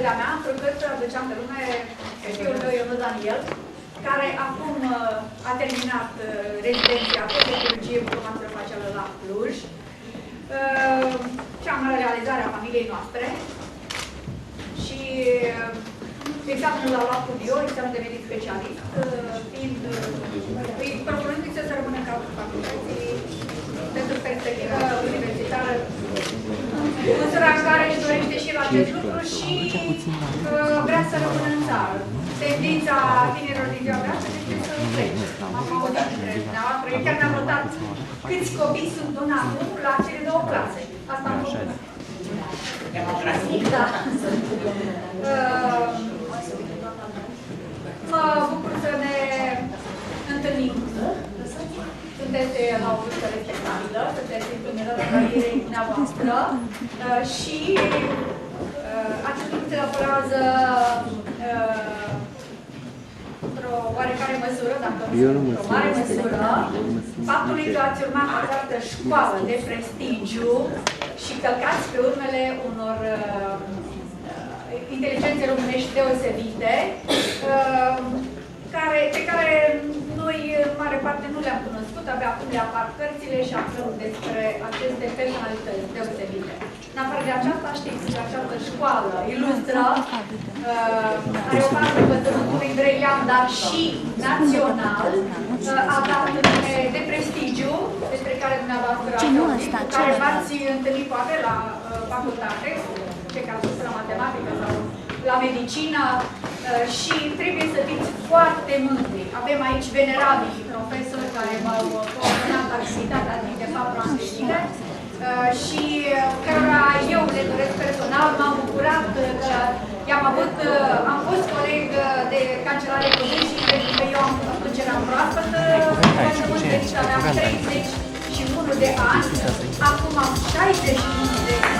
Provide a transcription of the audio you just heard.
colega mea, întrucât aduceam pe lume fiul meu, Ionut Daniel, care acum a terminat rezidenția de chirurgie cu următoare facială la Cluj. Cea mai mare realizare a familiei noastre. Și examenul l-a luat cu bio, examenul de medic specialist, fiind procurându-i să rămână în cadrul facultății pentru perspectivă universitară, în măsura în care își dorește și la acest lucru și vrea să rămână în țară. Tendința tinerilor din ziua de astăzi este să plece. Am auzit dintre dumneavoastră, chiar mi-am notat câți copii sunt donați la cele două clase. Asta am făcut. Da. Mă bucur să ne întâlnim. Sunteți la o vârstă respectabilă, sunteți în primele carierei dumneavoastră și acest lucru se datorează într-o oarecare măsură, dacă nu într-o mare măsură, faptului că ați urmat această școală de prestigiu și călcați pe urmele unor inteligențe românești deosebite, pe care noi, în mare parte, nu le-am cunoscut, abia acum le apar cărțile și aflăm despre aceste personalități deosebite. În afară de aceasta, știți că această școală ilustră are o bază învățământului Brăilean, dar și național, a dat nume de prestigiu, despre care dumneavoastră ați auzit, cu care v-ați întâlnit poate la facultate, cei care sunt la matematică sau la medicină, și trebuie să fiți foarte mândri. Avem aici venerabili profesori care v-au coordonat activitatea de fapt la întâlnire și cărora eu le doresc personal. M-am bucurat că am fost coleg de cancelare Comisiei, pentru că eu am atunci eram proaspătă, aveam 31 de ani, acum am 61 de ani.